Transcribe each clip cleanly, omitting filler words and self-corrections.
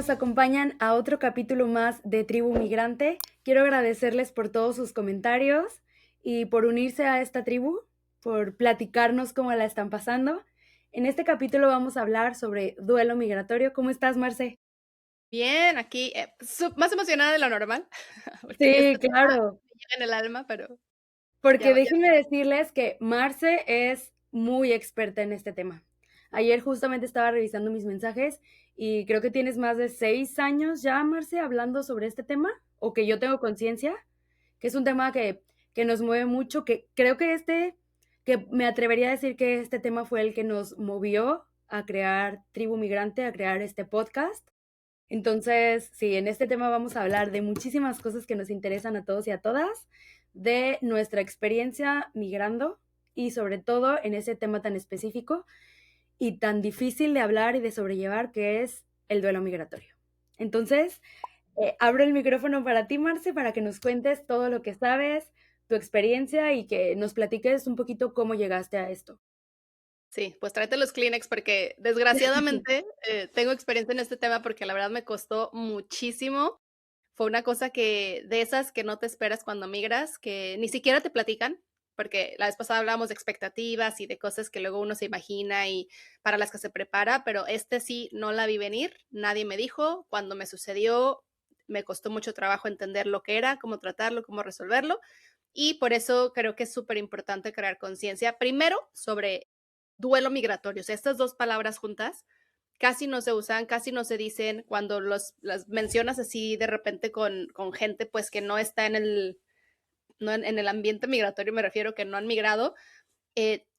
nos acompañan a otro capítulo más de Tribu Migrante. Quiero agradecerles por todos sus comentarios y por unirse a esta tribu, por platicarnos cómo la están pasando. En este capítulo vamos a hablar sobre duelo migratorio. ¿Cómo estás, Marce? Bien, aquí, más emocionada de lo normal, porque Sí, este tema claro, me llega en el alma, pero porque ya déjenme decirles que Marce es muy experta en este tema. Ayer justamente estaba revisando mis mensajes y creo que tienes más de 6 años ya, Marce, hablando sobre este tema, o que yo tengo conciencia, que es un tema que nos mueve mucho, que creo que me atrevería a decir que este tema fue el que nos movió a crear Tribu Migrante, a crear este podcast. Entonces, sí, en este tema vamos a hablar de muchísimas cosas que nos interesan a todos y a todas, de nuestra experiencia migrando y sobre todo en ese tema tan específico y tan difícil de hablar y de sobrellevar que es el duelo migratorio. Entonces, abro el micrófono para ti, Marce, para que nos cuentes todo lo que sabes, tu experiencia y que nos platiques un poquito cómo llegaste a esto. sí, pues tráete los Kleenex porque desgraciadamente, tengo experiencia en este tema porque la verdad me costó muchísimo. Fue una cosa que de esas que no te esperas cuando migras, que ni siquiera te platican, porque la vez pasada hablábamos de expectativas y de cosas que luego uno se imagina y para las que se prepara, pero sí no la vi venir, nadie me dijo, cuando me sucedió me costó mucho trabajo entender lo que era, cómo tratarlo, cómo resolverlo, y por eso creo que es súper importante crear conciencia, primero sobre duelo migratorio, o sea, estas dos palabras juntas casi no se usan, casi no se dicen, cuando las mencionas así de repente con gente pues que no está en el, no en el ambiente migratorio, me refiero que no han migrado,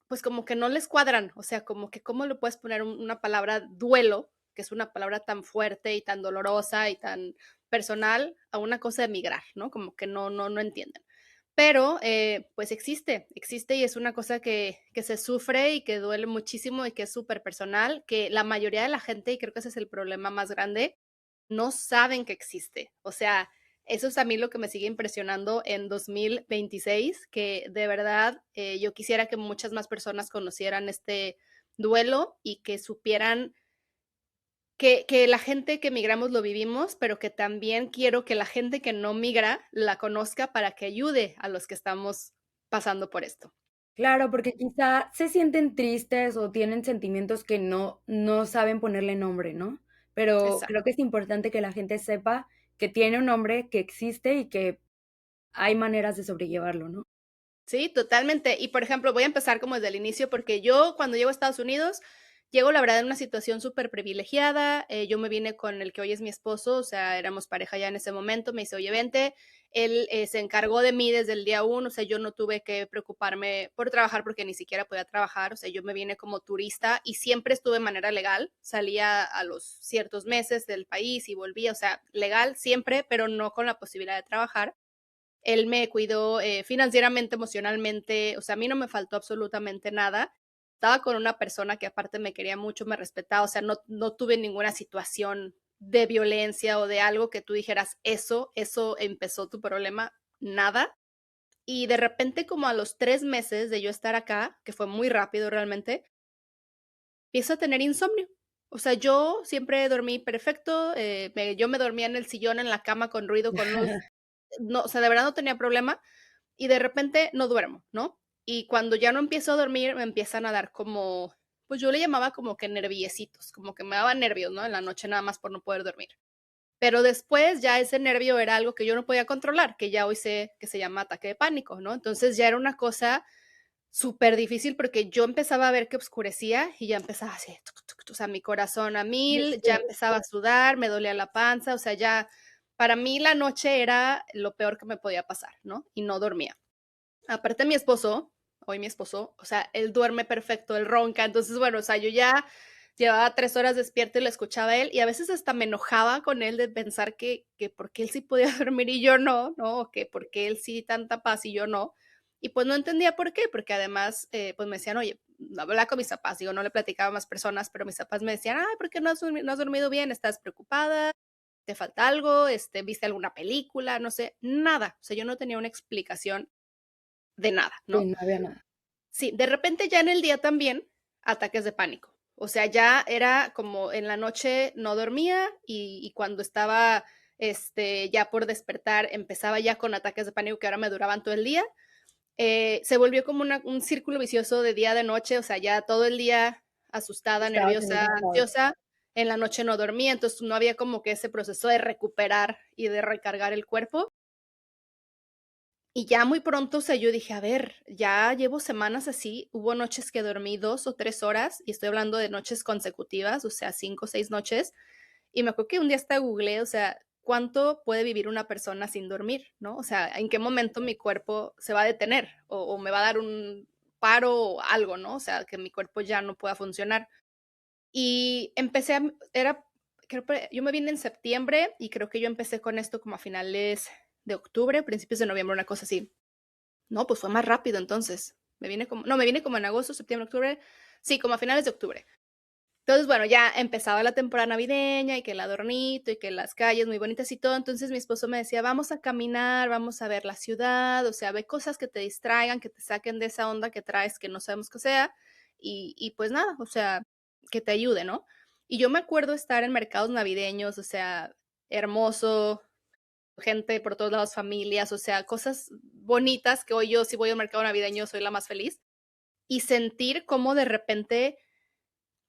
pues como que no les cuadran, o sea, como que cómo le puedes poner una palabra duelo, que es una palabra tan fuerte y tan dolorosa y tan personal, a una cosa de migrar, ¿no? Como que no entienden. Pero pues existe y es una cosa que se sufre y que duele muchísimo y que es súper personal, que la mayoría de la gente, y creo que ese es el problema más grande, no saben que existe. O sea, eso es a mí lo que me sigue impresionando en 2026, que de verdad yo quisiera que muchas más personas conocieran este duelo y que supieran que la gente que migramos lo vivimos, pero que también quiero que la gente que no migra la conozca para que ayude a los que estamos pasando por esto. Claro, porque quizá se sienten tristes o tienen sentimientos que no saben ponerle nombre, ¿no? Pero Exacto. creo que es importante que la gente sepa que tiene un nombre, que existe y que hay maneras de sobrellevarlo, ¿no? Sí, totalmente. Y, por ejemplo, voy a empezar como desde el inicio, porque yo cuando llego a Estados Unidos, llego, la verdad, en una situación súper privilegiada. Yo me vine con el que hoy es mi esposo, o sea, éramos pareja ya en ese momento. Me dice, oye, vente. Él se encargó de mí desde el día uno, o sea, yo no tuve que preocuparme por trabajar porque ni siquiera podía trabajar, o sea, yo me vine como turista y siempre estuve de manera legal. Salía a los ciertos meses del país y volvía, o sea, legal siempre, pero no con la posibilidad de trabajar. Él me cuidó financieramente, emocionalmente, o sea, a mí no me faltó absolutamente nada. Estaba con una persona que aparte me quería mucho, me respetaba, o sea, no tuve ninguna situación de violencia o de algo que tú dijeras, eso empezó tu problema, nada. Y de repente, como a los 3 meses de yo estar acá, que fue muy rápido realmente, empiezo a tener insomnio. O sea, yo siempre dormí perfecto, yo me dormía en el sillón, en la cama, con ruido, con luz, no, o sea, de verdad no tenía problema y de repente no duermo, ¿no? Y cuando ya no empiezo a dormir, me empiezan a dar como, pues yo le llamaba como que nerviecitos, como que me daban nervios, ¿no? En la noche nada más por no poder dormir. Pero después ya ese nervio era algo que yo no podía controlar, que ya hoy sé que se llama ataque de pánico, ¿no? Entonces ya era una cosa súper difícil porque yo empezaba a ver que oscurecía y ya empezaba así, tuc, tuc, tuc, o sea, mi corazón a mil, ya Sí. empezaba a sudar, me dolía la panza, o sea, ya para mí la noche era lo peor que me podía pasar, ¿no? Y no dormía. Aparte mi esposo, hoy mi esposo, o sea, él duerme perfecto, él ronca, entonces, bueno, o sea, yo ya llevaba 3 horas despierta y lo escuchaba a él, y a veces hasta me enojaba con él de pensar que por qué él sí podía dormir y yo no, ¿no? O que por qué él sí tanta paz y yo no. Y pues no entendía por qué, porque además, pues me decían: "Oye", hablaba con mis papás, digo, no le platicaba a más personas, pero mis papás me decían: "Ay, ¿por qué no has dormido bien? ¿Estás preocupada? ¿Te falta algo? ¿Viste alguna película?", no sé, nada. O sea, yo no tenía una explicación de nada, Sí, ¿no? no había nada. Sí, de repente ya en el día también, ataques de pánico. O sea, ya era como en la noche no dormía y cuando estaba, ya por despertar, empezaba ya con ataques de pánico que ahora me duraban todo el día. Se volvió como un círculo vicioso de día, de noche, o sea, ya todo el día asustada, Estabas en nerviosa, ese estado. ansiosa, en la noche no dormía, entonces no había como que ese proceso de recuperar y de recargar el cuerpo. Y ya muy pronto, o sea, yo dije: "A ver, ya llevo semanas así". Hubo noches que dormí 2 o 3 horas, y estoy hablando de noches consecutivas, o sea, 5 o 6 noches. Y me acuerdo que un día hasta googleé, o sea, ¿cuánto puede vivir una persona sin dormir?, ¿no? O sea, ¿en qué momento mi cuerpo se va a detener o me va a dar un paro o algo, ¿no? O sea, que mi cuerpo ya no pueda funcionar. Y empecé a era creo que yo me vine en septiembre y creo que yo empecé con esto como a finales de octubre, principios de noviembre, una cosa así. No, pues fue más rápido entonces. Me vine como en agosto, septiembre, octubre. Sí, como a finales de octubre. Entonces, bueno, ya empezaba la temporada navideña y que el adornito y que las calles muy bonitas y todo. Entonces mi esposo me decía, vamos a caminar, vamos a ver la ciudad, o sea, ve cosas que te distraigan, que te saquen de esa onda que traes que no sabemos qué sea. Y pues nada, o sea, que te ayude, ¿no? Y yo me acuerdo estar en mercados navideños, o sea, hermoso, gente por todos lados, familias, o sea, cosas bonitas que hoy yo si voy al mercado navideño soy la más feliz. Y sentir cómo de repente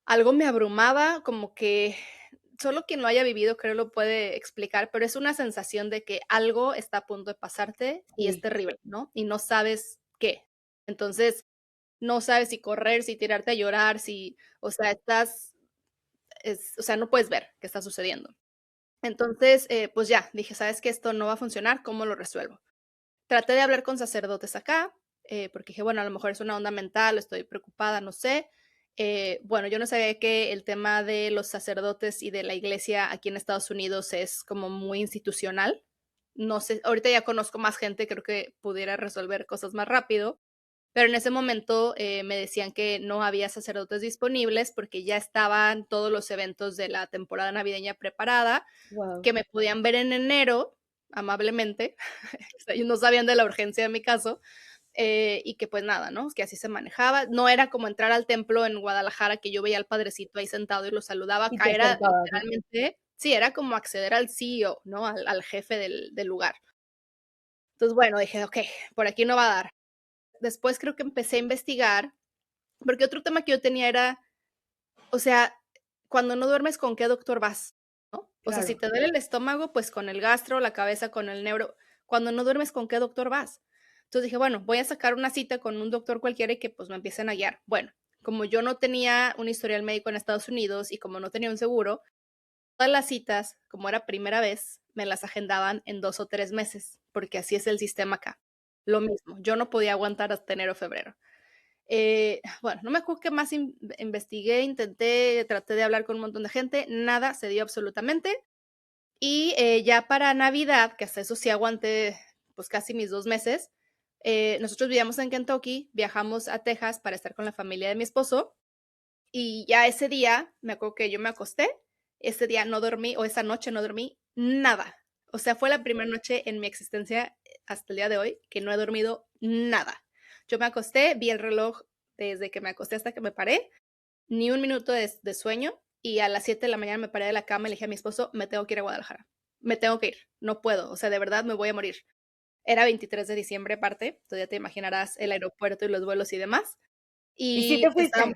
algo me abrumaba, como que solo quien lo haya vivido creo lo puede explicar, pero es una sensación de que algo está a punto de pasarte y es Sí. terrible, ¿no? Y no sabes qué. Entonces, no sabes si correr, si tirarte a llorar, si, o sea, o sea, no puedes ver qué está sucediendo. Entonces, pues ya, dije, ¿sabes qué? Esto no va a funcionar, ¿cómo lo resuelvo? Traté de hablar con sacerdotes acá, porque dije, bueno, a lo mejor es una onda mental, estoy preocupada, no sé. Bueno, yo no sabía que el tema de los sacerdotes y de la iglesia aquí en Estados Unidos es como muy institucional. No sé, ahorita ya conozco más gente, creo que pudiera resolver cosas más rápido, pero en ese momento me decían que no había sacerdotes disponibles porque ya estaban todos los eventos de la temporada navideña preparada, Wow. que me podían ver en enero, amablemente, o sea, ellos no sabían de la urgencia de mi caso, y que pues nada, ¿no? Que así se manejaba. No era como entrar al templo en Guadalajara, que yo veía al padrecito ahí sentado y lo saludaba. Y Acá te era acercabas, ¿no? literalmente, sí, era como acceder al CEO, ¿no? Al jefe del lugar. Entonces, bueno, dije, ok, por aquí no va a dar. Después creo que empecé a investigar, porque otro tema que yo tenía era, o sea, cuando no duermes, ¿con qué doctor vas? ¿No? O sea, si Claro. te duele el estómago, pues con el gastro, la cabeza con el neuro. Cuando no duermes, ¿con qué doctor vas? Entonces dije, bueno, voy a sacar una cita con un doctor cualquiera y que pues me empiecen a guiar. Bueno, como yo no tenía un historial médico en Estados Unidos y como no tenía un seguro, todas las citas, como era primera vez, me las agendaban en 2 o 3 meses, porque así es el sistema acá. Lo mismo, yo no podía aguantar hasta enero o febrero. Bueno, no me acuerdo qué más investigué, intenté, traté de hablar con un montón de gente, nada se dio absolutamente. Y ya para Navidad, que hasta eso sí aguanté pues casi mis 2 meses, nosotros vivíamos en Kentucky, viajamos a Texas para estar con la familia de mi esposo y ya ese día, me acuerdo que yo me acosté, ese día no dormí o esa noche no dormí nada. O sea, fue la primera noche en mi existencia hasta el día de hoy que no he dormido nada. Yo me acosté, vi el reloj desde que me acosté hasta que me paré, ni un minuto de sueño, y a las 7 de la mañana me paré de la cama y le dije a mi esposo: "Me tengo que ir a Guadalajara, me tengo que ir, no puedo, o sea, de verdad me voy a morir". Era 23 de diciembre aparte, entonces ya te imaginarás el aeropuerto y los vuelos y demás, ¿Y sí te y estábamos fuiste?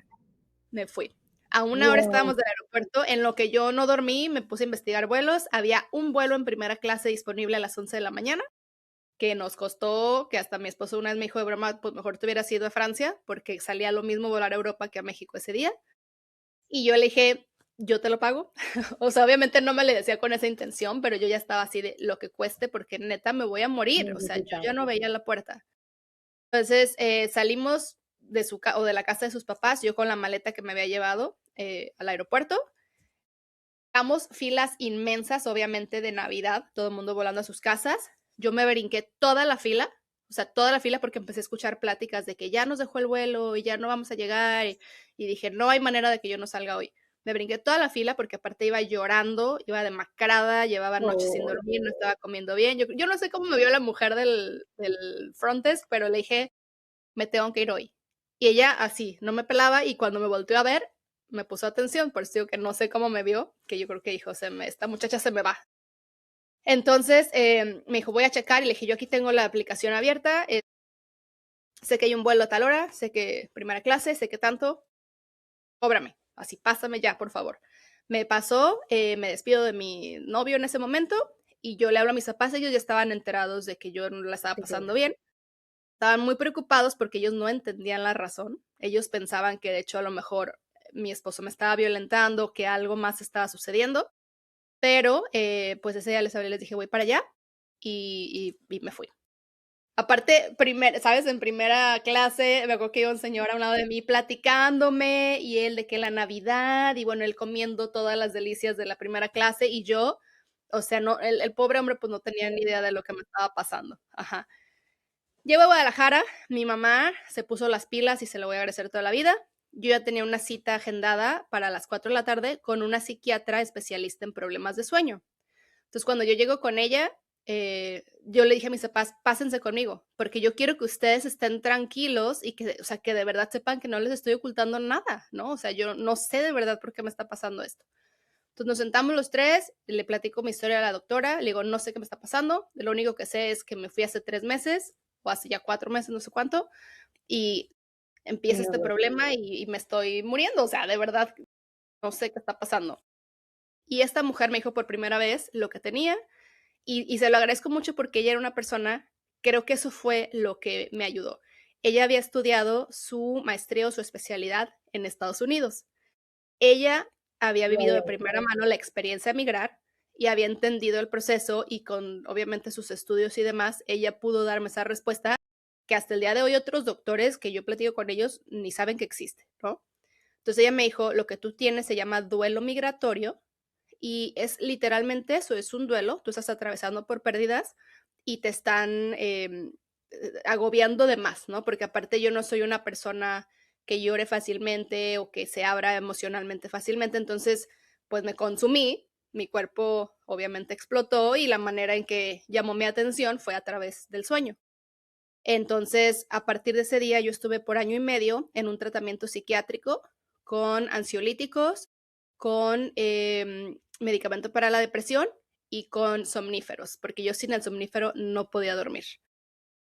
me fui. A una hora Wow. estábamos del aeropuerto, en lo que yo no dormí, me puse a investigar vuelos, había un vuelo en primera clase disponible a las 11 de la mañana, que nos costó, que hasta mi esposo una vez me dijo de broma: "Pues mejor te hubieras ido a Francia", porque salía lo mismo volar a Europa que a México ese día. Y yo le dije: "Yo te lo pago". O sea, obviamente no me le decía con esa intención, pero yo ya estaba así de lo que cueste, porque neta me voy a morir, o sea, yo ya Necesitabas. no veía la puerta. Entonces, salimos de su ca o de la casa de sus papás, yo con la maleta que me había llevado, al aeropuerto. Damos filas inmensas, obviamente, de Navidad, todo el mundo volando a sus casas. Yo me brinqué toda la fila, o sea, toda la fila, porque empecé a escuchar pláticas de que ya nos dejó el vuelo y ya no vamos a llegar, y dije: "No hay manera de que yo no salga hoy". Me brinqué toda la fila porque aparte iba llorando, iba demacrada, llevaba noches sin Oh, dormir, no estaba comiendo bien. Yo no sé cómo me vio la mujer del front desk, pero le dije: "Me tengo que ir hoy". Y ella así, no me pelaba, y cuando me volteó a ver, me puso atención, por eso digo que no sé cómo me vio, que yo creo que dijo, esta muchacha se me va. Entonces, me dijo, voy a checar, y le dije, yo aquí tengo la aplicación abierta, sé que hay un vuelo a tal hora, sé que primera clase, sé que tanto, cóbrame, así, pásame ya, por favor. Me pasó, me despido de mi novio en ese momento, y yo le hablo a mis papás, ellos ya estaban enterados de que yo no la estaba pasando bien. Estaban muy preocupados porque ellos no entendían la razón. Ellos pensaban que de hecho a lo mejor mi esposo me estaba violentando, que algo más estaba sucediendo, pero pues ese día les hablé, les dije, voy para allá y me fui. Aparte, ¿sabes? En primera clase, me acuerdo que iba un señor a un lado de mí platicándome y él de que la Navidad y bueno, él comiendo todas las delicias de la primera clase y yo, o sea, no, el pobre hombre pues no tenía ni idea de lo que me estaba pasando. Ajá. Llego a Guadalajara, mi mamá se puso las pilas y se lo voy a agradecer toda la vida. Yo ya tenía una cita agendada para las 4 de la tarde con una psiquiatra especialista en problemas de sueño. Entonces, cuando yo llego con ella, yo le dije a mis papás, pásense conmigo, porque yo quiero que ustedes estén tranquilos y que, o sea, que de verdad sepan que no les estoy ocultando nada, ¿no? O sea, yo no sé de verdad por qué me está pasando esto. Entonces nos sentamos los tres, le platico mi historia a la doctora, le digo, no sé qué me está pasando, lo único que sé es que me fui hace 3 meses, o hace ya 4 meses, no sé cuánto, y empieza este No, problema y me estoy muriendo, o sea, de verdad, no sé qué está pasando. Y esta mujer me dijo por primera vez lo que tenía, y se lo agradezco mucho porque ella era una persona, creo que eso fue lo que me ayudó. Ella había estudiado su maestría o su especialidad en Estados Unidos. Ella había vivido de wow. primera mano la experiencia de migrar y había entendido el proceso y con obviamente sus estudios y demás, ella pudo darme esa respuesta que hasta el día de hoy otros doctores que yo platico con ellos ni saben que existe, ¿no? Entonces ella me dijo, lo que tú tienes se llama duelo migratorio y es literalmente eso, es un duelo, tú estás atravesando por pérdidas y te están agobiando de más, ¿no? Porque aparte yo no soy una persona que llore fácilmente o que se abra emocionalmente fácilmente, entonces pues me consumí, mi cuerpo obviamente explotó y la manera en que llamó mi atención fue a través del sueño. Entonces, a partir de ese día yo estuve por año y medio en un tratamiento psiquiátrico con ansiolíticos, con medicamento para la depresión y con somníferos, porque yo sin el somnífero no podía dormir.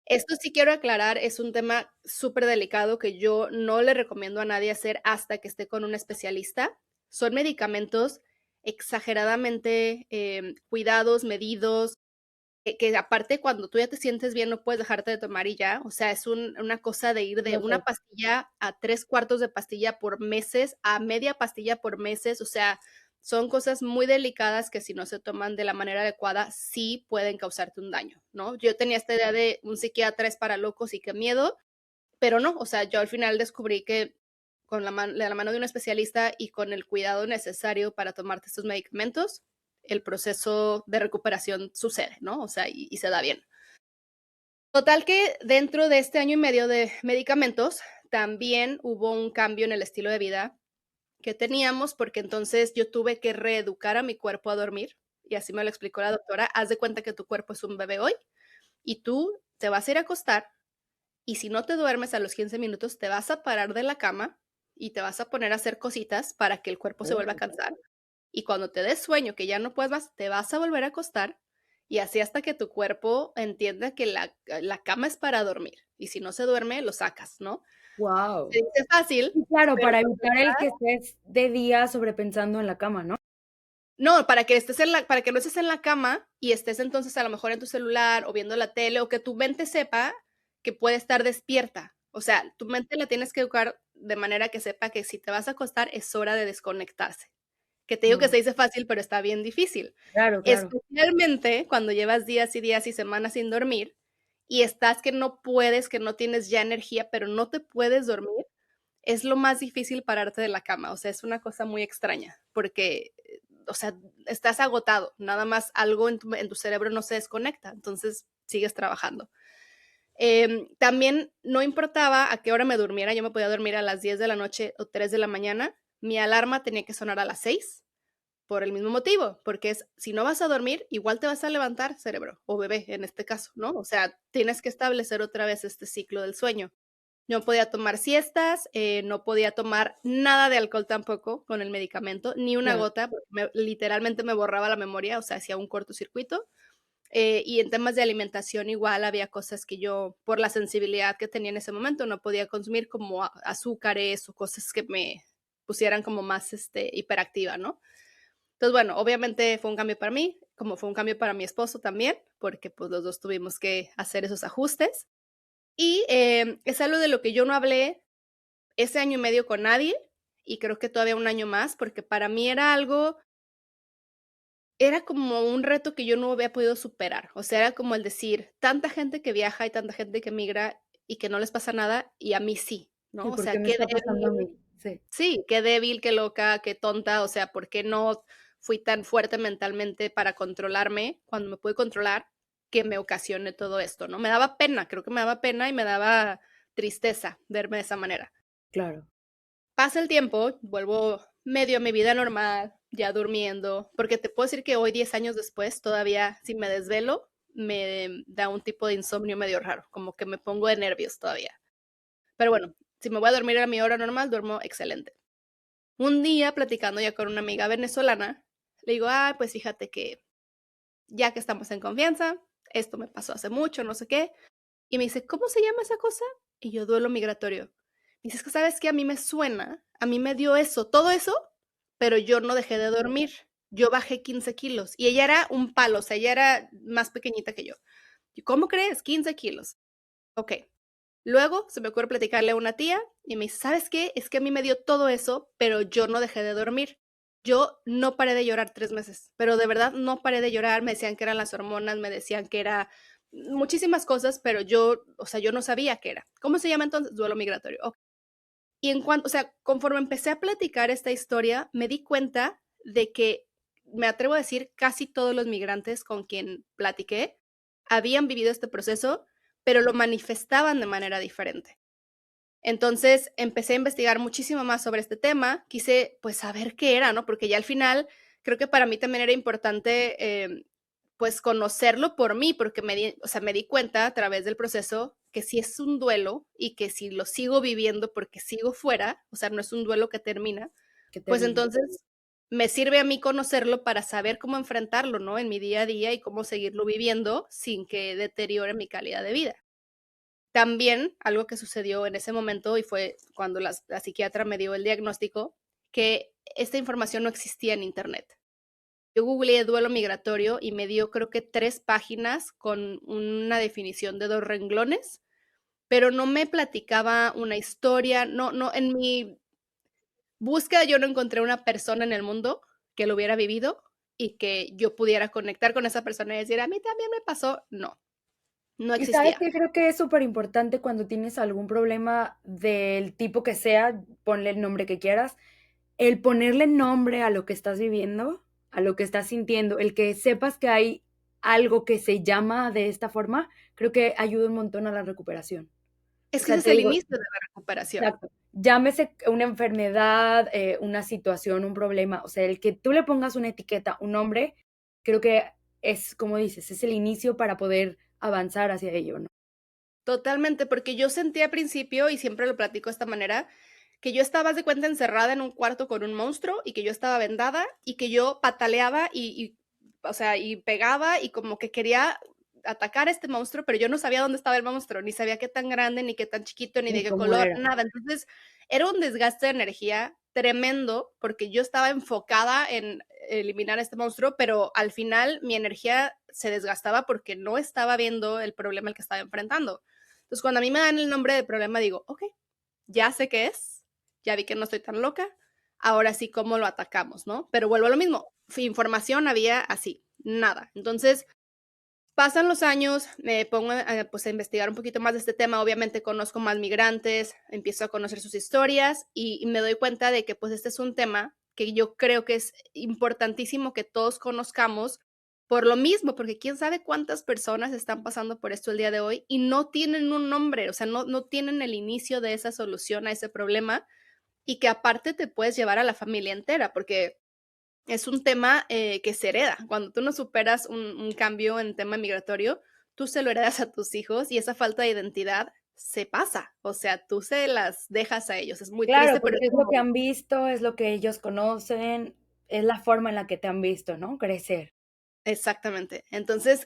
Esto sí quiero aclarar, es un tema súper delicado que yo no le recomiendo a nadie hacer hasta que esté con un especialista. Son medicamentos exageradamente cuidados, medidos, que aparte cuando tú ya te sientes bien no puedes dejarte de tomar y ya, o sea, es una cosa de ir de No una sé. pastilla a 3/4 de pastilla por meses, a media pastilla por meses, o sea, son cosas muy delicadas que si no se toman de la manera adecuada, sí pueden causarte un daño, ¿no? Yo tenía esta idea de un psiquiatra es para locos y qué miedo, pero no, o sea, yo al final descubrí que con de la mano de un especialista y con el cuidado necesario para tomarte estos medicamentos, el proceso de recuperación sucede, ¿no? O sea, y se da bien. Total que dentro de este año y medio de medicamentos, también hubo un cambio en el estilo de vida que teníamos, porque entonces yo tuve que reeducar a mi cuerpo a dormir, y así me lo explicó la doctora, haz de cuenta que tu cuerpo es un bebé hoy, y tú te vas a ir a acostar y si no te duermes a los 15 minutos, te vas a parar de la cama y te vas a poner a hacer cositas para que el cuerpo se vuelva a cansar. Y cuando te des sueño, que ya no puedes más, te vas a volver a acostar y así hasta que tu cuerpo entienda que la cama es para dormir. Y si no se duerme, lo sacas, ¿no? Wow. Se dice fácil, Y claro, pero para cuando evitar el que estés de día sobrepensando en la cama, ¿no? no, para que no estés en la cama y estés entonces a lo mejor en tu celular o viendo la tele o que tu mente sepa que puede estar despierta. O sea, tu mente la tienes que educar de manera que sepa que si te vas a acostar es hora de desconectarse. Que te digo que No, se dice fácil, pero está bien difícil. claro, claro. Especialmente cuando llevas días y días y semanas sin dormir y estás que no puedes, que no tienes ya energía, pero no te puedes dormir, es lo más difícil pararte de la cama. O sea, es una cosa muy extraña porque o sea, estás agotado, nada más algo en tu cerebro no se desconecta, entonces sigues trabajando. También no importaba a qué hora me durmiera, yo me podía dormir a las 10 de la noche o 3 de la mañana, mi alarma tenía que sonar a las 6 por el mismo motivo, porque es, si no vas a dormir, igual te vas a levantar, cerebro, o bebé en este caso, ¿no? O sea, tienes que establecer otra vez este ciclo del sueño. No podía tomar siestas, no podía tomar nada de alcohol tampoco con el medicamento, ni una Claro, gota, porque literalmente me borraba la memoria, o sea, hacía un cortocircuito. Y en temas de alimentación igual había cosas que yo, por la sensibilidad que tenía en ese momento, no podía consumir como azúcares o cosas que me pusieran como más hiperactiva, ¿no? Entonces, bueno, obviamente fue un cambio para mí, como fue un cambio para mi esposo también, porque pues los dos tuvimos que hacer esos ajustes. Y es algo de lo que yo no hablé ese año y medio con nadie y creo que todavía un año más, porque para mí era algo, era como un reto que yo no había podido superar. O sea, era como el decir, tanta gente que viaja y tanta gente que migra y que no les pasa nada y a mí sí, sí, ¿no? O porque sea, me qué está pasando a débil, mí. Sí, sí, qué débil, qué loca, qué tonta, o sea, ¿por qué no fui tan fuerte mentalmente para controlarme cuando me pude controlar que me ocasione todo esto, ¿no? Me daba pena, creo que me daba pena y me daba tristeza verme de esa manera. claro. Pasa el tiempo, vuelvo medio a mi vida normal, ya durmiendo, porque te puedo decir que hoy, 10 años después, todavía si me desvelo, me da un tipo de insomnio medio raro, como que me pongo de nervios todavía. Pero bueno, si me voy a dormir a mi hora normal, duermo excelente. Un día, platicando ya con una amiga venezolana, le digo, pues fíjate que ya que estamos en confianza, esto me pasó hace mucho, no sé qué. Y me dice, ¿cómo se llama esa cosa? Y yo, duelo migratorio. Me dice, es que sabes que a mí me suena, a mí me dio eso, todo eso, pero yo no dejé de dormir. Yo bajé 15 kilos y ella era un palo, o sea, ella era más pequeñita que yo. ¿Y cómo crees? 15 kilos. Ok. Luego se me ocurre platicarle a una tía y me dice, ¿sabes qué? Es que a mí me dio todo eso, pero yo no dejé de dormir. Yo no paré de llorar 3 meses, pero de verdad no paré de llorar. Me decían que eran las hormonas, me decían que era muchísimas cosas, pero yo, o sea, yo no sabía qué era. ¿Cómo se llama entonces? Duelo migratorio. Ok. Y en cuanto, o sea, conforme empecé a platicar esta historia, me di cuenta de que, me atrevo a decir, casi todos los migrantes con quien platiqué habían vivido este proceso, pero lo manifestaban de manera diferente. Entonces empecé a investigar muchísimo más sobre este tema, quise pues saber qué era, ¿no? Porque ya al final creo que para mí también era importante pues conocerlo por mí, porque o sea, me di cuenta a través del proceso que si es un duelo y que si lo sigo viviendo porque sigo fuera, o sea, no es un duelo que termina, Qué pues terrible. entonces me sirve a mí conocerlo para saber cómo enfrentarlo, ¿no? En mi día a día y cómo seguirlo viviendo sin que deteriore mi calidad de vida. También algo que sucedió en ese momento y fue cuando la psiquiatra me dio el diagnóstico, que esta información no existía en internet. Yo googleé duelo migratorio y me dio creo que 3 páginas con una definición de 2 renglones, pero no me platicaba una historia, no, en mi búsqueda yo no encontré una persona en el mundo que lo hubiera vivido y que yo pudiera conectar con esa persona y decir, a mí también me pasó. No, no Y sabes existía. que creo que es súper importante cuando tienes algún problema del tipo que sea, ponle el nombre que quieras, el ponerle nombre a lo que estás viviendo, a lo que estás sintiendo, el que sepas que hay algo que se llama de esta forma, creo que ayuda un montón a la recuperación. O Es que ese sea, es te el digo, inicio de la recuperación. exacto, llámese una enfermedad, una situación, un problema, o sea, el que tú le pongas una etiqueta, un nombre, creo que es, como dices, es el inicio para poder avanzar hacia ello, ¿no? Totalmente, porque yo sentí al principio, y siempre lo platico de esta manera, que yo estaba, haz de cuenta, encerrada en un cuarto con un monstruo y que yo estaba vendada y que yo pataleaba o sea, y pegaba y como que quería atacar a este monstruo, pero yo no sabía dónde estaba el monstruo, ni sabía qué tan grande, ni qué tan chiquito, ni Ni de qué cómo color, era. nada. Entonces, era un desgaste de energía tremendo porque yo estaba enfocada en eliminar a este monstruo, pero al final mi energía se desgastaba porque no estaba viendo el problema al que estaba enfrentando. Entonces, cuando a mí me dan el nombre del problema, digo, ok, ya sé qué es, ya vi que no estoy tan loca, ahora sí, ¿cómo lo atacamos, no? Pero vuelvo a lo mismo, información había así, nada. Entonces, pasan los años, me pongo pues, a investigar un poquito más de este tema, obviamente conozco más migrantes, empiezo a conocer sus historias y me doy cuenta de que pues este es un tema que yo creo que es importantísimo que todos conozcamos por lo mismo, porque quién sabe cuántas personas están pasando por esto el día de hoy y no tienen un nombre, o sea, no tienen el inicio de esa solución a ese problema y que aparte te puedes llevar a la familia entera, porque es un tema que se hereda. Cuando tú no superas un cambio en tema migratorio, tú se lo heredas a tus hijos y esa falta de identidad se pasa, o sea, tú se las dejas a ellos, es muy Claro, triste, pero es porque es lo que como han visto, es lo que ellos conocen, es la forma en la que te han visto, ¿no? Crecer. exactamente. Entonces,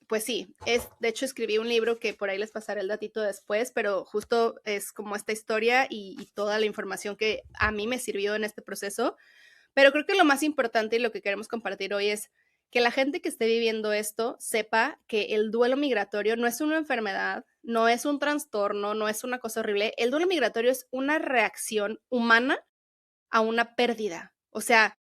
pues sí, de hecho escribí un libro que por ahí les pasaré el datito después, pero justo es como esta historia y toda la información que a mí me sirvió en este proceso. Pero creo que lo más importante y lo que queremos compartir hoy es que la gente que esté viviendo esto sepa que el duelo migratorio no es una enfermedad, no es un trastorno, no es una cosa horrible. El duelo migratorio es una reacción humana a una pérdida. O sea,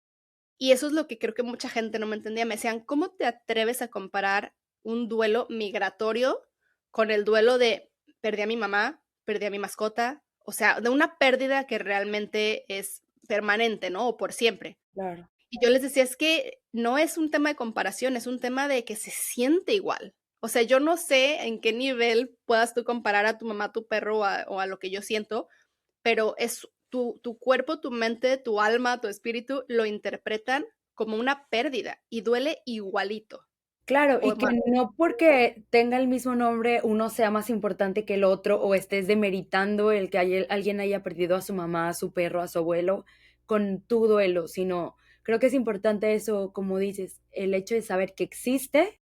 y eso es lo que creo que mucha gente no me entendía. Me decían, ¿cómo te atreves a comparar un duelo migratorio con el duelo de perdí a mi mamá, perdí a mi mascota? O sea, de una pérdida que realmente es permanente, ¿no? O por siempre. Claro. Y yo les decía, es que no es un tema de comparación, es un tema de que se siente igual. O sea, yo no sé en qué nivel puedas tú comparar a tu mamá, a tu perro o a lo que yo siento, pero es tu cuerpo, tu mente, tu alma, tu espíritu lo interpretan como una pérdida y duele igualito Claro, o y que más. no porque tenga el mismo nombre, uno sea más importante que el otro, o estés demeritando el que alguien haya perdido a su mamá, a su perro, a su abuelo, con tu duelo, sino creo que es importante eso, como dices, el hecho de saber que existe,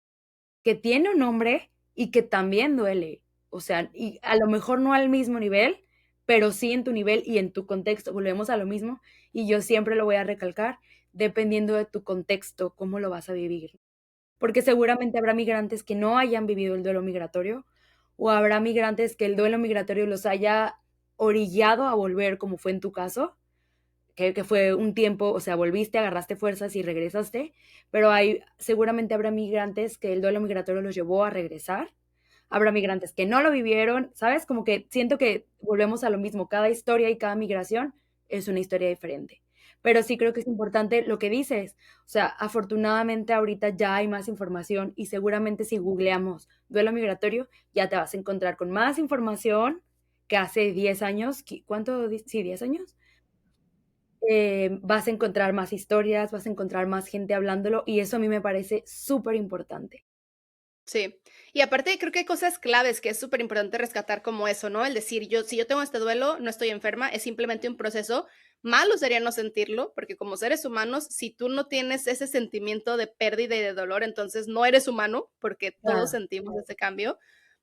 que tiene un nombre y que también duele. O sea, y a lo mejor no al mismo nivel, pero sí en tu nivel y en tu contexto. Volvemos a lo mismo y yo siempre lo voy a recalcar, dependiendo de tu contexto, cómo lo vas a vivir. Porque seguramente habrá migrantes que no hayan vivido el duelo migratorio, o habrá migrantes que el duelo migratorio los haya orillado a volver, como fue en tu caso, que fue un tiempo, o sea, volviste, agarraste fuerzas y regresaste, pero seguramente habrá migrantes que el duelo migratorio los llevó a regresar, habrá migrantes que no lo vivieron, ¿sabes? Como que siento que volvemos a lo mismo, cada historia y cada migración es una historia diferente. Pero sí creo que es importante lo que dices. O sea, afortunadamente ahorita ya hay más información y seguramente si googleamos duelo migratorio, ya te vas a encontrar con más información que hace 10 años. ¿Cuánto? Sí, 10 años. Vas a encontrar más historias, vas a encontrar más gente hablándolo y eso a mí me parece súper importante. Sí. Y aparte creo que hay cosas claves que es súper importante rescatar como eso, ¿no? El decir, si yo tengo este duelo, no estoy enferma, es simplemente un proceso. Malo sería no sentirlo, porque como seres humanos, si tú no tienes ese sentimiento de pérdida y de dolor, entonces no eres humano, porque todos Claro. sentimos ese cambio.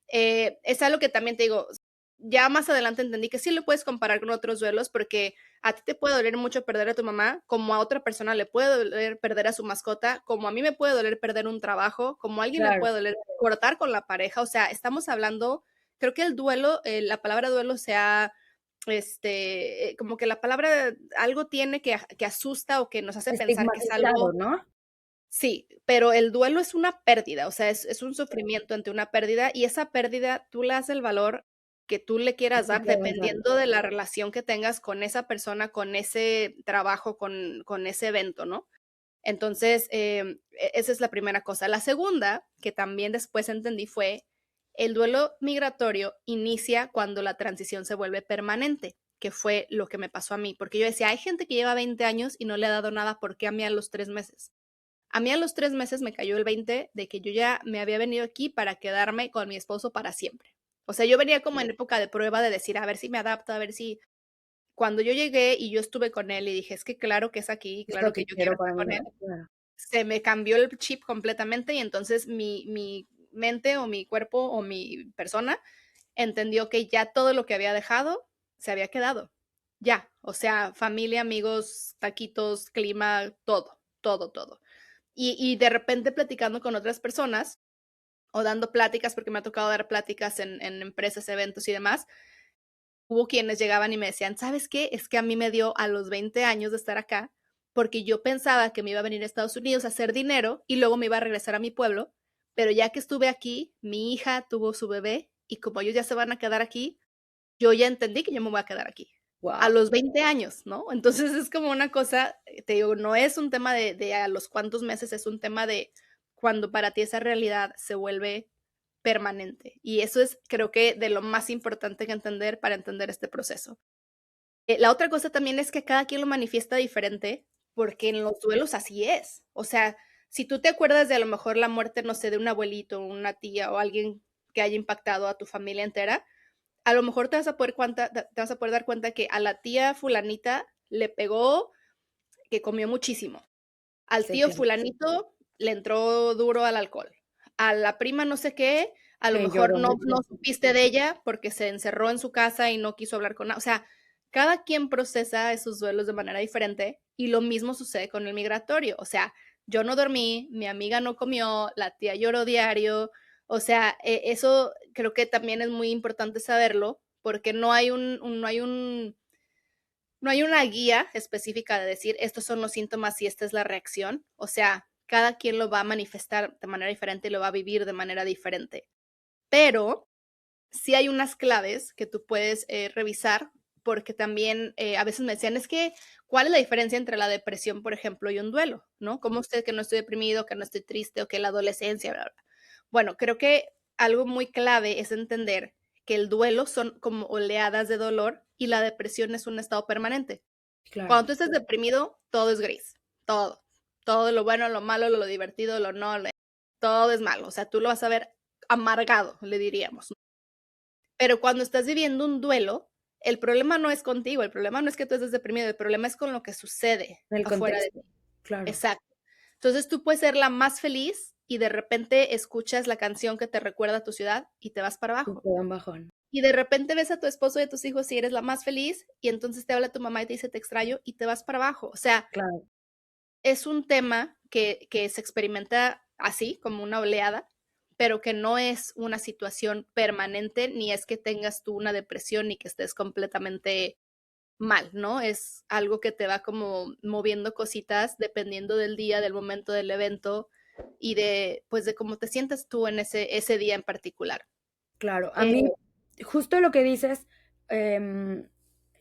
Es algo que también te digo, ya más adelante entendí que sí lo puedes comparar con otros duelos, porque a ti te puede doler mucho perder a tu mamá, como a otra persona le puede doler perder a su mascota, como a mí me puede doler perder un trabajo, como a alguien le Claro, puede doler cortar con la pareja. O sea, estamos hablando, creo que el duelo, la palabra duelo sea, como que la palabra algo tiene que asusta o que nos hace pensar que es estigmatizado, algo. ¿no? Sí, pero el duelo es una pérdida, o sea, es un sufrimiento ante una pérdida, y esa pérdida tú le das el valor que tú le Que quieras tú dar, quieras darle. dependiendo de la relación que tengas con esa persona, con ese trabajo, con ese evento, ¿no? Entonces, esa es la primera cosa. La segunda, que también después entendí, fue el duelo migratorio inicia cuando la transición se vuelve permanente, que fue lo que me pasó a mí, porque yo decía, hay gente que lleva 20 años y no le ha dado nada, ¿por qué a mí a los 3 meses? A mí a los 3 meses me cayó el 20 de que yo ya me había venido aquí para quedarme con mi esposo para siempre. O sea, yo venía como en época de prueba de decir, a ver si me adapto, a ver si cuando yo llegué y yo estuve con él y dije, es que claro que es aquí, Es claro lo que que yo quiero quiero estar para mi con vida, él, claro. se me cambió el chip completamente y entonces mi mente o mi cuerpo o mi persona entendió que ya todo lo que había dejado se había quedado. Ya, o sea, familia, amigos, taquitos, clima, todo, todo, todo. Y de repente platicando con otras personas o dando pláticas, porque me ha tocado dar pláticas en empresas, eventos y demás, hubo quienes llegaban y me decían, ¿sabes qué? Es que a mí me dio a los 20 años de estar acá, porque yo pensaba que me iba a venir a Estados Unidos a hacer dinero y luego me iba a regresar a mi pueblo, pero ya que estuve aquí, mi hija tuvo su bebé y como ellos ya se van a quedar aquí, yo ya entendí que yo me voy a quedar aquí. A Guau. los 20 años, ¿no? Entonces es como una cosa, te digo, no es un tema de a los cuántos meses, es un tema de cuando para ti esa realidad se vuelve permanente. Y eso es, creo que, de lo más importante que entender para entender este proceso. La otra cosa también es que cada quien lo manifiesta diferente, porque en los duelos así es. O sea, si tú te acuerdas de a lo mejor la muerte, no sé, de un abuelito, una tía o alguien que haya impactado a tu familia entera, a lo mejor te vas a poder dar cuenta que a la tía fulanita le pegó que comió muchísimo. Al Sí, tío claro. fulanito le entró duro al alcohol. A la prima no sé qué, a lo Que mejor lloró no mucho. supiste de ella porque se encerró en su casa y no quiso hablar con o sea, cada quien procesa esos duelos de manera diferente y lo mismo sucede con el migratorio. O sea, yo no dormí, mi amiga no comió, la tía lloró diario. O sea, eso creo que también es muy importante saberlo porque no hay una guía específica de decir estos son los síntomas y esta es la reacción. O sea, cada quien lo va a manifestar de manera diferente y lo va a vivir de manera diferente. Pero sí hay unas claves que tú puedes revisar, porque también a veces me decían, es que, ¿cuál es la diferencia entre la depresión, por ejemplo, y un duelo? ¿No? ¿Cómo usted que no estoy deprimido, que no estoy triste o que la adolescencia, bla, bla? Bueno, creo que algo muy clave es entender que el duelo son como oleadas de dolor y la depresión es un estado permanente. Claro. Cuando tú estés deprimido, todo es gris, todo. Todo lo bueno, lo malo, lo divertido, lo no, todo es malo. O sea, tú lo vas a ver amargado, le diríamos. Pero cuando estás viviendo un duelo, el problema no es contigo, el problema no es que tú estés deprimido, el problema es con lo que sucede El afuera de contexto. ti. Claro. Exacto. Entonces tú puedes ser la más feliz y de repente escuchas la canción que te recuerda a tu ciudad y te vas para Y abajo. te da un bajón. Y de repente ves a tu esposo y a tus hijos y eres la más feliz y entonces te habla tu mamá y te dice te extraño y te vas para abajo. O sea, Claro. es un tema que se experimenta así, como una oleada, pero que no es una situación permanente, ni es que tengas tú una depresión ni que estés completamente mal, ¿no? Es algo que te va como moviendo cositas dependiendo del día, del momento del evento y de, pues, de cómo te sientas tú en ese día en particular. Claro. A Eh, mí, justo lo que dices, em,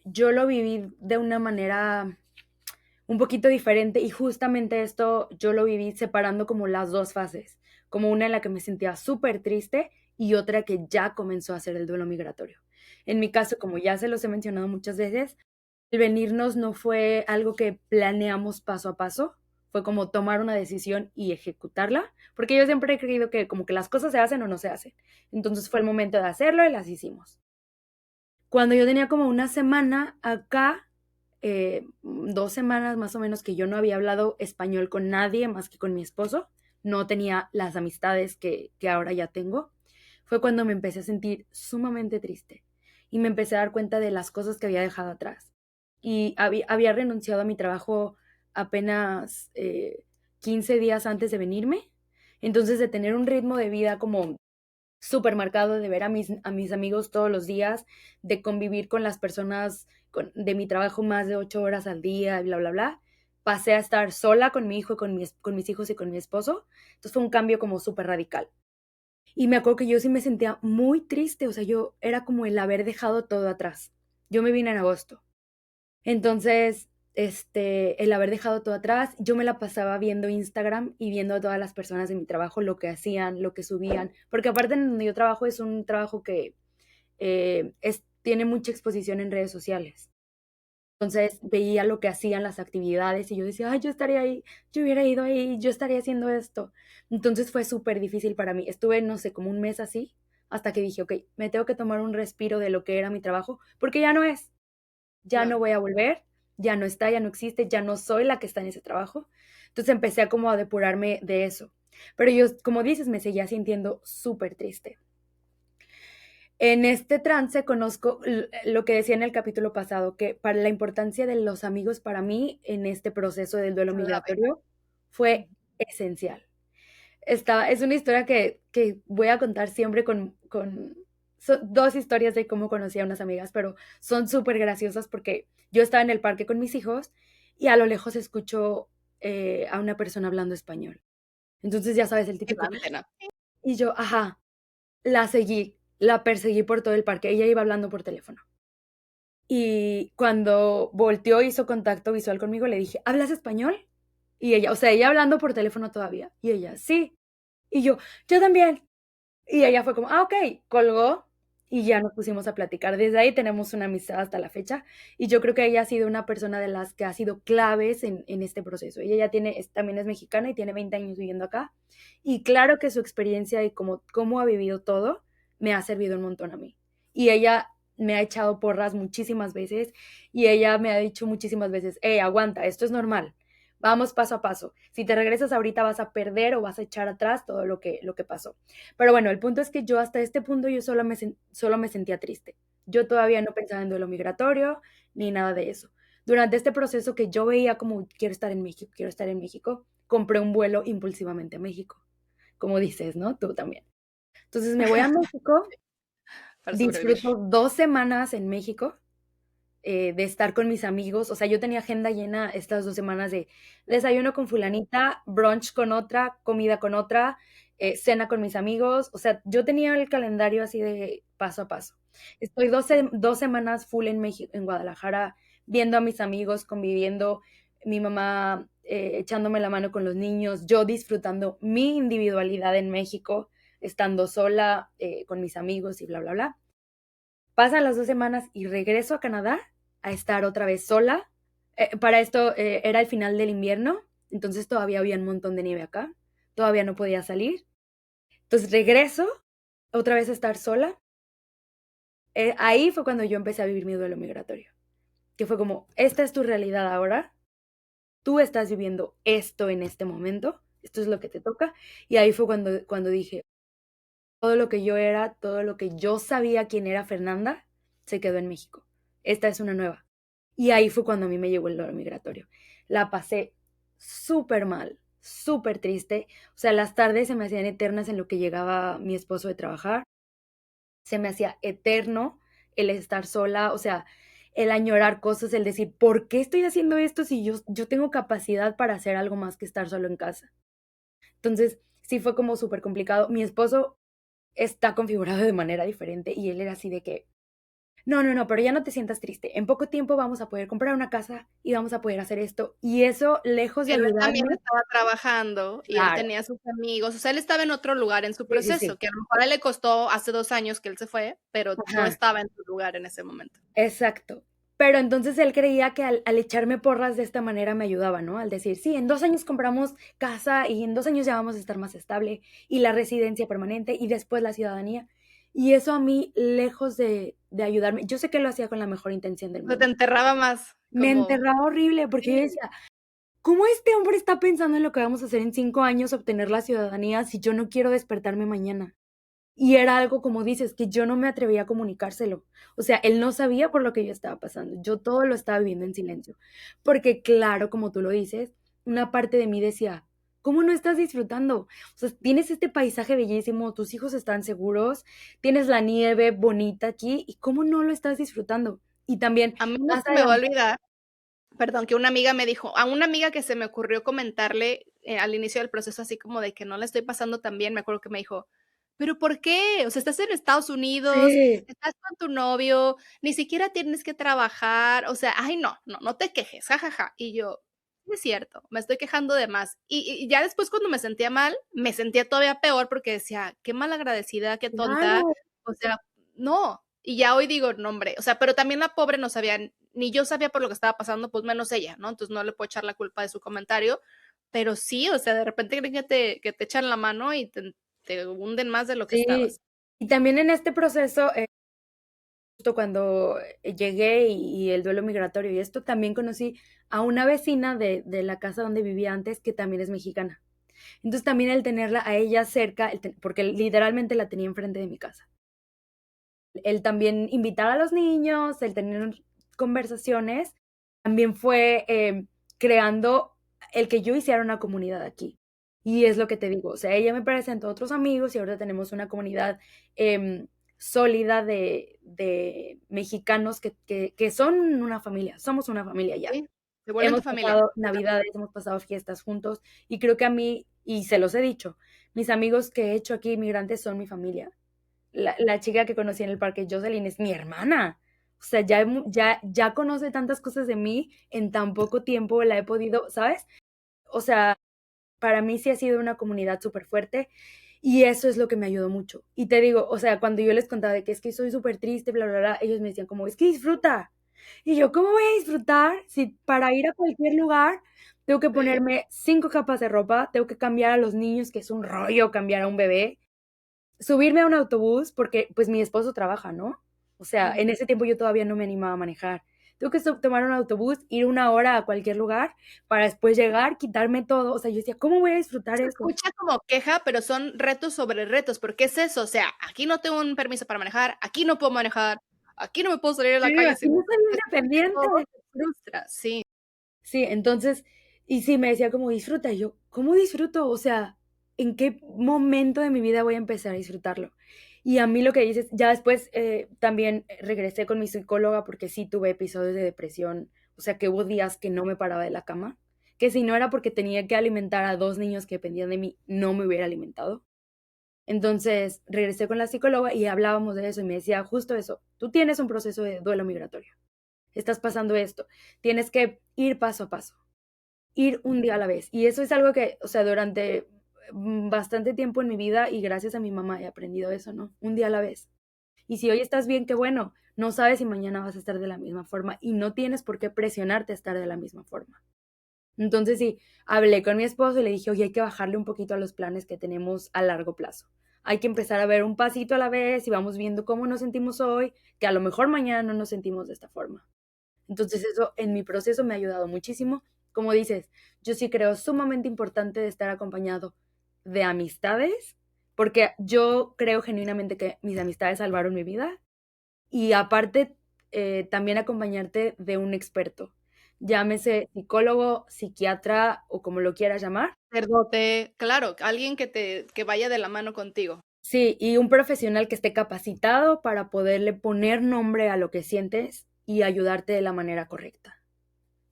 yo lo viví de una manera un poquito diferente y justamente esto yo lo viví separando como las dos fases, como una en la que me sentía súper triste y otra que ya comenzó a hacer el duelo migratorio. En mi caso, como ya se los he mencionado muchas veces, el venirnos no fue algo que planeamos paso a paso, fue como tomar una decisión y ejecutarla, porque yo siempre he creído que como que las cosas se hacen o no se hacen. Entonces fue el momento de hacerlo y las hicimos. Cuando yo tenía como una semana acá, 2 semanas más o menos que yo no había hablado español con nadie más que con mi esposo, no tenía las amistades que ahora ya tengo, fue cuando me empecé a sentir sumamente triste y me empecé a dar cuenta de las cosas que había dejado atrás. Y había renunciado a mi trabajo apenas 15 días antes de venirme, entonces de tener un ritmo de vida como súper marcado, de ver a mis amigos todos los días, de convivir con las personas de mi trabajo más de 8 horas al día, bla, bla, bla. Pasé a estar sola con mi hijo, con mis hijos y con mi esposo. Entonces fue un cambio como súper radical. Y me acuerdo que yo sí me sentía muy triste, o sea, yo era como el haber dejado todo atrás. Yo me vine en agosto. Entonces, el haber dejado todo atrás, yo me la pasaba viendo Instagram y viendo a todas las personas de mi trabajo lo que hacían, lo que subían, porque aparte en donde yo trabajo es un trabajo que tiene mucha exposición en redes sociales. Entonces veía lo que hacían, las actividades y yo decía, ay, yo estaría ahí, yo hubiera ido ahí, yo estaría haciendo esto. Entonces fue súper difícil para mí. Estuve, no sé, como un mes así, hasta que dije, ok, me tengo que tomar un respiro de lo que era mi trabajo, porque ya no es, ya no no, voy a volver, ya no está, ya no existe, ya no soy la que está en ese trabajo. Entonces empecé a como a depurarme de eso. Pero yo, como dices, me seguía sintiendo súper triste. En este trance conozco lo que decía en el capítulo pasado, que para la importancia de los amigos para mí en este proceso del duelo clave. migratorio fue esencial. Es una historia que voy a contar siempre son dos historias de cómo conocí a unas amigas, pero son súper graciosas porque yo estaba en el parque con mis hijos y a lo lejos escucho a una persona hablando español. Entonces ya sabes, el típico, Adelante, ¿no? y yo, ajá, la seguí, la perseguí por todo el parque, ella iba hablando por teléfono. Y cuando volteó, hizo contacto visual conmigo, le dije, ¿hablas español? Y ella, o sea, ella hablando por teléfono todavía. Y ella, sí. Y yo también. Y ella fue como, ah, ok, colgó y ya nos pusimos a platicar. Desde ahí tenemos una amistad hasta la fecha y yo creo que ella ha sido una persona de las que ha sido claves en este proceso. Ella ya también es mexicana y tiene 20 años viviendo acá y claro que su experiencia y cómo ha vivido todo me ha servido un montón a mí. Y ella me ha echado porras muchísimas veces y ella me ha dicho muchísimas veces, hey, aguanta, esto es normal, vamos paso a paso. Si te regresas ahorita vas a perder o vas a echar atrás todo lo que pasó. Pero bueno, el punto es que yo hasta este punto yo solo me sentía triste. Yo todavía no pensaba en duelo migratorio ni nada de eso. Durante este proceso que yo veía como quiero estar en México, compré un vuelo impulsivamente a México. Como dices, ¿no? Tú también. Entonces me voy a México, Para sobrevivir. disfruto 2 semanas en México, de estar con mis amigos. O sea, yo tenía agenda llena estas 2 semanas de desayuno con fulanita, brunch con otra, comida con otra, cena con mis amigos. O sea, yo tenía el calendario así de paso a paso. Estoy 2 semanas full en México, en Guadalajara, viendo a mis amigos, conviviendo, mi mamá echándome la mano con los niños, yo disfrutando mi individualidad en México, estando sola con mis amigos y bla, bla, bla. Pasan las 2 semanas y regreso a Canadá a estar otra vez sola. Para esto era el final del invierno, entonces todavía había un montón de nieve acá, todavía no podía salir. Entonces regreso otra vez a estar sola. Ahí fue cuando yo empecé a vivir mi duelo migratorio, que fue como, esta es tu realidad ahora, tú estás viviendo esto en este momento, esto es lo que te toca. Y ahí fue cuando dije, todo lo que yo era, todo lo que yo sabía quién era Fernanda, se quedó en México. Esta es una nueva. Y ahí fue cuando a mí me llegó el dolor migratorio. La pasé súper mal, súper triste. O sea, las tardes se me hacían eternas en lo que llegaba mi esposo de trabajar. Se me hacía eterno el estar sola, o sea, el añorar cosas, el decir, ¿por qué estoy haciendo esto si yo tengo capacidad para hacer algo más que estar solo en casa? Entonces, sí fue como súper complicado. Mi esposo está configurado de manera diferente y él era así de que, no, no, no, pero ya no te sientas triste. En poco tiempo vamos a poder comprar una casa y vamos a poder hacer esto. Y eso, lejos de Él también ayudarme, estaba trabajando y él claro, tenía sus amigos, o sea, él estaba en otro lugar en su sí, sí, proceso, sí, que a lo mejor a él le costó hace 2 años que él se fue, pero no ajá, estaba en su lugar en ese momento. exacto. Pero entonces él creía que al echarme porras de esta manera me ayudaba, ¿no? Al decir, sí, en 2 años compramos casa y en 2 años ya vamos a estar más estable y la residencia permanente y después la ciudadanía. Y eso a mí, lejos de ayudarme, yo sé que lo hacía con la mejor intención del O sea, te mundo. enterraba más, Me como enterraba horrible porque yo sí, decía, ¿cómo este hombre está pensando en lo que vamos a hacer en 5 años, obtener la ciudadanía, si yo no quiero despertarme mañana? Y era algo, como dices, que yo no me atrevía a comunicárselo. O sea, él no sabía por lo que yo estaba pasando. Yo todo lo estaba viviendo en silencio. Porque claro, como tú lo dices, una parte de mí decía, ¿cómo no estás disfrutando? O sea, tienes este paisaje bellísimo, tus hijos están seguros, tienes la nieve bonita aquí, ¿y cómo no lo estás disfrutando? Y también, a mí no más se me va a adelante, olvidar, perdón, que una amiga me dijo, a una amiga que se me ocurrió comentarle, al inicio del proceso, así como de que no la estoy pasando tan bien, me acuerdo que me dijo: "¿Pero por qué? O sea, estás en Estados Unidos, sí, estás con tu novio, ni siquiera tienes que trabajar, o sea, ay, no, no, no te quejes, ja, ja, ja". Y yo: "Sí es cierto, me estoy quejando de más". Y ya después cuando me sentía mal, me sentía todavía peor porque decía: "Qué malagradecida, qué tonta". claro. O sea, no. Y ya hoy digo: "No, hombre", o sea, pero también la pobre no sabía, ni yo sabía por lo que estaba pasando, pues menos ella, ¿no? Entonces no le puedo echar la culpa de su comentario, pero sí, o sea, de repente creen que te echan la mano y te hunden más de lo que Sí, estabas. y también en este proceso, justo cuando llegué y el duelo migratorio y esto, también conocí a una vecina de la casa donde vivía antes, que también es mexicana. Entonces, también el tenerla a ella cerca, porque literalmente la tenía enfrente de mi casa. El también invitar a los niños, el tener conversaciones, también fue, creando el que yo hiciera una comunidad aquí. Y es lo que te digo, o sea, ella me presentó a otros amigos y ahora tenemos una comunidad, sólida de mexicanos que son una familia, somos una familia ya. Sí, se vuelven Hemos tu familia, pasado completamente. navidades, hemos pasado fiestas juntos, y creo que a mí, y se los he dicho, mis amigos que he hecho aquí inmigrantes son mi familia. La chica que conocí en el parque, Jocelyn, es mi hermana. O sea, ya conoce tantas cosas de mí en tan poco tiempo, la he podido, ¿sabes? O sea, para mí sí ha sido una comunidad súper fuerte y eso es lo que me ayudó mucho. Y te digo, o sea, cuando yo les contaba de que es que soy súper triste, bla, bla, bla, ellos me decían como, es que disfruta. Y yo, ¿cómo voy a disfrutar si para ir a cualquier lugar tengo que Sí. ponerme 5 capas de ropa, tengo que cambiar a los niños, que es un rollo cambiar a un bebé, subirme a un autobús, porque pues mi esposo trabaja, ¿no? O sea, en Ujú. ese tiempo yo todavía no me animaba a manejar. Tengo que tomar un autobús, ir 1 hora a cualquier lugar para después llegar, quitarme todo. O sea, yo decía, ¿cómo voy a disfrutar Se eso? escucha como queja, pero son retos sobre retos, porque es eso, o sea, aquí no tengo un permiso para manejar, aquí no puedo manejar, aquí no me puedo salir a la Sí, calle aquí sin no soy después de todo independiente. te frustra, sí, Sí, entonces, y sí, me decía como disfruta, y yo, ¿cómo disfruto? O sea, ¿en qué momento de mi vida voy a empezar a disfrutarlo? Y a mí lo que dices, ya después también regresé con mi psicóloga porque sí tuve episodios de depresión, o sea, que hubo días que no me paraba de la cama, que si no era porque tenía que alimentar a 2 niños que dependían de mí, no me hubiera alimentado. Entonces, regresé con la psicóloga y hablábamos de eso y me decía justo eso, tú tienes un proceso de duelo migratorio, estás pasando esto, tienes que ir paso a paso, ir un día a la vez. Y eso es algo que, o sea, durante bastante tiempo en mi vida y gracias a mi mamá he aprendido eso, ¿no? Un día a la vez. Y si hoy estás bien, qué bueno. No sabes si mañana vas a estar de la misma forma y no tienes por qué presionarte a estar de la misma forma. Entonces sí, hablé con mi esposo y le dije, oye, hay que bajarle un poquito a los planes que tenemos a largo plazo. Hay que empezar a ver un pasito a la vez y vamos viendo cómo nos sentimos hoy, que a lo mejor mañana no nos sentimos de esta forma. Entonces eso en mi proceso me ha ayudado muchísimo. Como dices, yo sí creo sumamente importante de estar acompañado de amistades, porque yo creo genuinamente que mis amistades salvaron mi vida y aparte también acompañarte de un experto, llámese psicólogo, psiquiatra o como lo quieras llamar. sacerdote, claro, alguien que vaya de la mano contigo, Sí, y un profesional que esté capacitado para poderle poner nombre a lo que sientes y ayudarte de la manera correcta.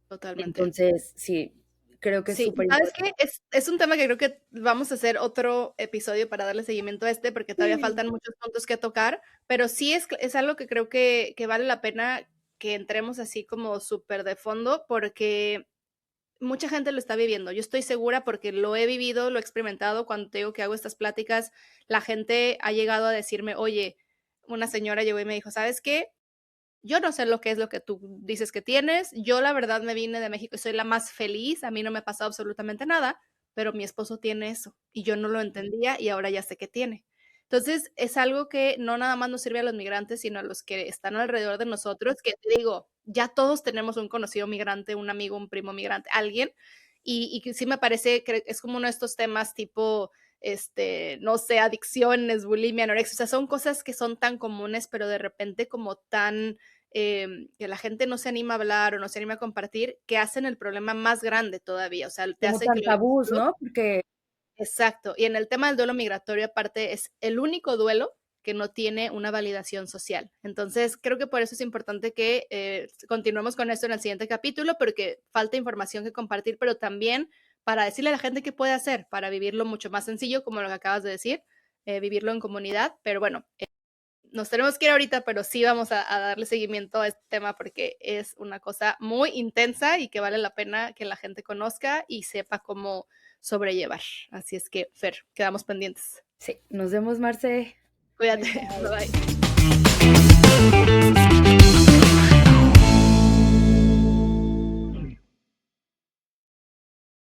totalmente. Entonces, sí, creo que es Sí, ¿y súper sabes importante. qué? Es un tema que creo que vamos a hacer otro episodio para darle seguimiento a este, porque todavía Sí. faltan muchos puntos que tocar, pero sí es algo que creo que vale la pena que entremos así como súper de fondo, porque mucha gente lo está viviendo. Yo estoy segura porque lo he vivido, lo he experimentado. Cuando te digo que hago estas pláticas, la gente ha llegado a decirme: "Oye", una señora llegó y me dijo: "¿Sabes qué? Yo no sé lo que es lo que tú dices que tienes. Yo, la verdad, me vine de México y soy la más feliz. A mí no me ha pasado absolutamente nada, pero mi esposo tiene eso y yo no lo entendía y ahora ya sé que tiene". Entonces, es algo que no nada más nos sirve a los migrantes, sino a los que están alrededor de nosotros, que te digo, ya todos tenemos un conocido migrante, un amigo, un primo migrante, alguien, y que sí me parece que es como uno de estos temas tipo, no sé, adicciones, bulimia, anorexia, o sea, son cosas que son tan comunes, pero de repente como tan que la gente no se anima a hablar o no se anima a compartir, que hacen el problema más grande todavía, o sea, te Como hace que tan tabús, ¿no? Porque exacto, y en el tema del duelo migratorio, aparte, es el único duelo que no tiene una validación social. Entonces, creo que por eso es importante que continuemos con esto en el siguiente capítulo, porque falta información que compartir, pero también para decirle a la gente qué puede hacer para vivirlo mucho más sencillo, como lo que acabas de decir, vivirlo en comunidad. Pero bueno, nos tenemos que ir ahorita, pero sí vamos a darle seguimiento a este tema porque es una cosa muy intensa y que vale la pena que la gente conozca y sepa cómo sobrellevar. Así es que, Fer, quedamos pendientes. sí, nos vemos, Marce. Cuídate, Bye, bye. bye bye.